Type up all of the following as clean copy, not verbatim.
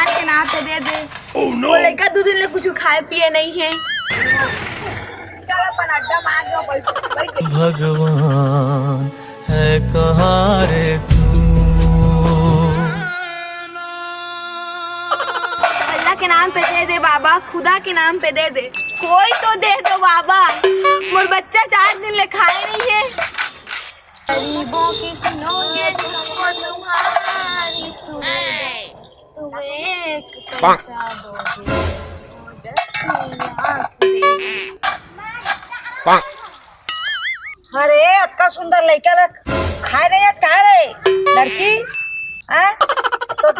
के नाम पे दे दे। वो लड़का 2 दिन ले कुछ खाए पिए नहीं है। चल अपन अड्डा मार दो, बैठ। भगवान है कहाँ रे तू। अल्लाह के नाम पे दे दे बाबा, खुदा के नाम पे दे दे, कोई तो दे दो बाबा। मोर बच्चा 4 दिन ले खाए नहीं है। गरीबों की सुनोगे तुम्हारी सुनोगे, तुम एक पैसा दोगे तो 10 लाख देगी। अरे अतका सुंदर लड़का लग खाए रहे कहा रे लड़की हैं? तो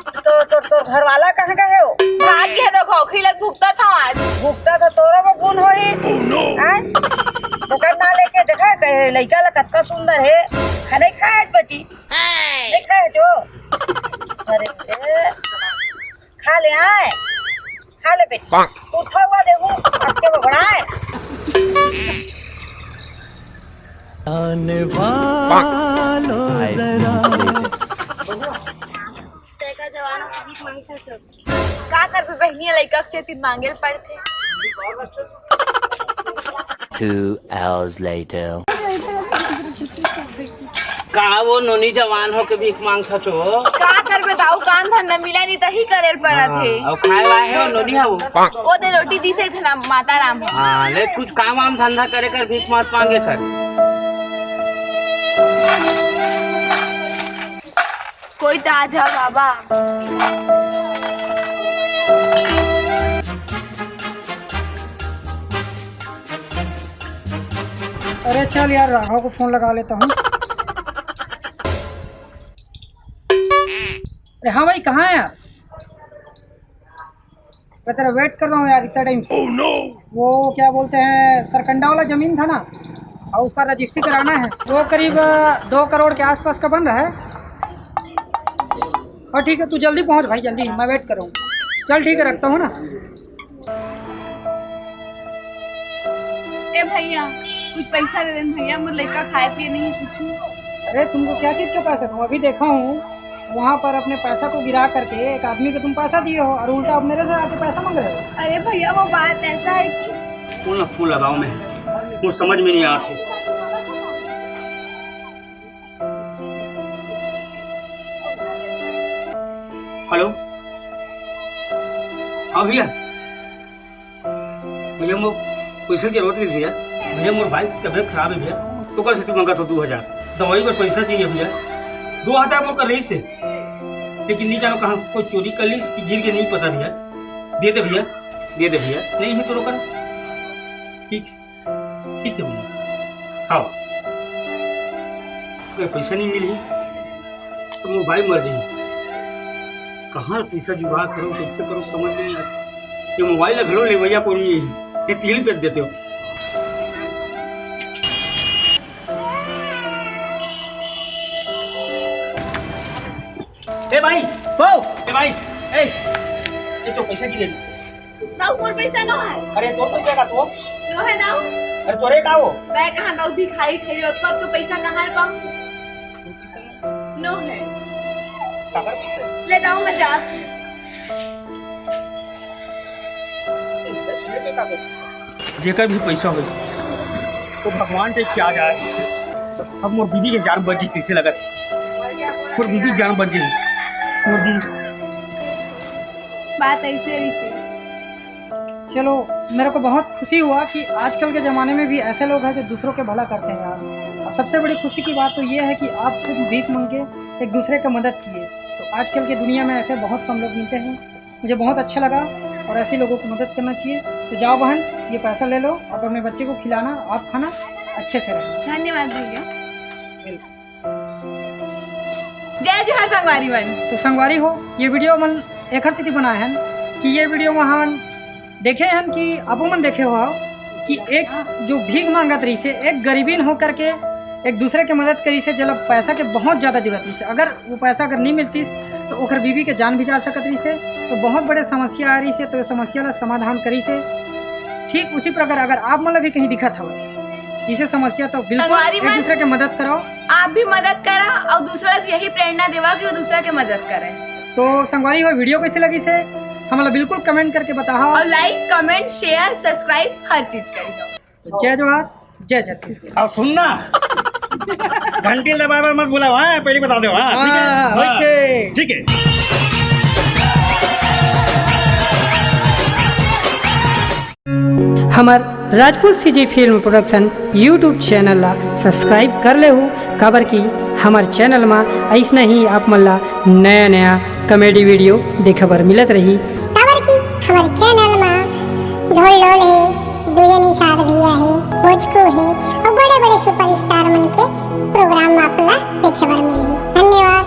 घर वाला कहाँ गए हो? भाग गया तो खोखी लग भुगता था आज। भुगता तो तोरा को गुण हो ही हैं? दुकान ना लेके देखा कहे लड़का लग अतका सुंदर है, खाने खाए बेटी नहीं खाए जो? अरे खा ले आए, खा ले बेटी, उठा हुआ देखो आपके वो बढ़ाए। आने वालों जरा तेका जवानों की भीख मांगता सब का कर बहनिया लइका से तीन मांगेल पड़थे। 2 hours later का वो नोनी जवान हो के भीख मांग सचो का कर बताऊ, काम धंधा मिला नहीं तही करेल पड़ा थे। और खाए वाए हो नोनी हो वो दे रोटी दी से थे माता राम हो। हाँ ले कुछ काम वाम धंधा करे कर भीख मत मांगे कर। कोई तो आ जा बाबा। अरे चल यार राघव को फोन लगा लेता हूँ। अरे हाँ भाई कहाँ है यार? मैं तेरा वेट कर रहा हूँ यार इतना टाइम से। वो क्या बोलते हैं सरकंडा वाला जमीन था ना, और उसका रजिस्ट्री कराना है। वो करीब 2 करोड़ के आसपास का बन रहा है। और ठीक है तू जल्दी पहुँच भाई, जल्दी, मैं वेट कर रहा हूँ। चल ठीक है रखता हूँ ना। ए भैया कुछ पैसा दे दें भैया, मुझे लड़का खाए पिए नहीं कुछ। अरे तुमको क्या चीज़ का पैसा? तुम अभी देखा हूँ वहाँ पर अपने पैसा को गिरा करके एक आदमी को तुम पैसा दिए हो और उल्टा अब मेरे से आके पैसा मांग रहे हो। अरे भैया वो बात ऐसा है कि फूल लगाओ में कुछ समझ में नहीं आती। हेलो हाँ भैया, भैया वो पैसे की जरूरत नहीं भैया। भैया मोर भाई की तबीयत खराब है भैया, तो कल से मंगा था 2000 दवाई पर पैसा चाहिए भैया। 2000 मोर कर रही से, लेकिन नहीं जानो कहाँ कोई चोरी कर ली कि गिर के नहीं पता भैया। दे दे भैया, दे दे भैया, नहीं है तो रोकर। ठीक ठीक है भैया। हाँ अगर पैसा नहीं मिली तो मोर भाई मर जाए। कहाँ पैसा जुगाड़ करो कैसे करो समझ में नहीं आता। ये मोबाइल घरो ले भैया कोई नहीं है, ये 3 पे देते हो। ए भाई वो ए भाई ये तो पैसा की दे दे। दाऊ मोर पैसा न है। अरे तो पैसा का तो नो है दाऊ। अरे तोरे का हो मैं कहाँ दाऊ भिखारी थे जो तो पैसा कहाँ है पाऊँ? नो है काबर पैसा ले दाऊ मैं जा। जेकर भी पैसा हो तो भगवान पे क्या जाए। अब मोर बीबी के जान बच जी कैसे लगा थी, मोर बीबी की जान बच गई। मोर बीबी बात ऐसे रही थी। चलो मेरे को बहुत खुशी हुआ कि आजकल के ज़माने में भी ऐसे लोग हैं जो दूसरों के भला करते हैं यार। और सबसे बड़ी खुशी की बात तो ये है कि आप खुद भीख मांग के एक दूसरे की मदद किए। तो आजकल की दुनिया में ऐसे बहुत कम लोग मिलते हैं। मुझे बहुत अच्छा लगा और ऐसे लोगों को मदद करना चाहिए। तो जाओ बहन, ये पैसा ले लो और अपने बच्चे को खिलाना, आप खाना, अच्छे से रहना। धन्यवाद भैया। बिल्कुल। जय जोहार संगवारी बन। तो संगवारी हो, ये वीडियो मन एक सिटी बनाए हैं कि ये वीडियो वहाँ देखे हैं कि आप मन देखे हो कि एक जो भीख मांगत रही से, एक गरीबीन हो करके एक दूसरे के मदद करी से, जब पैसा के बहुत ज़्यादा जरूरत रही से, अगर वो पैसा अगर नहीं मिलती तो ओकर बीवी के जान भी जा सकत रही से। तो बहुत बड़े समस्या आ रही से, तो समस्या का समाधान करी से। ठीक उसी प्रकार अगर आप मतलब भी कहीं दिखत हो इसे समस्या, तो बिल्कुल एक दूसरे की मदद करो। आप भी मदद करा और दूसरा को यही प्रेरणा देवा कि वो दूसरा की मदद करे। तो संगवारी हो वीडियो कैसे लगी से हमला बिल्कुल कमेंट करके बताओ। और लाइक कमेंट शेयर सब्सक्राइब हर चीज करिए। जय जोहार, जय छत्तीसगढ़। अब सुनना घंटी दबाए मत बुलाओ, हाँ पहले बता दो। हाँ ठीक है, हाँ, ओके। ठीक है। हमार Rajput CG film production YouTube channel ला सब्सक्राइब कर ले हो, काबर की हमार चैनल में ऐसा ही आप मन ला नया नया कॉमेडी वीडियो देखे बर मिलत रही। काबर की हमारे चैनल में ढोल ढोल है, दुए निषाद भैया है, भोजपुर है और बड़े बड़े सुपरस्टार मन के प्रोग्राम आपला देखे बर मिली। धन्यवाद।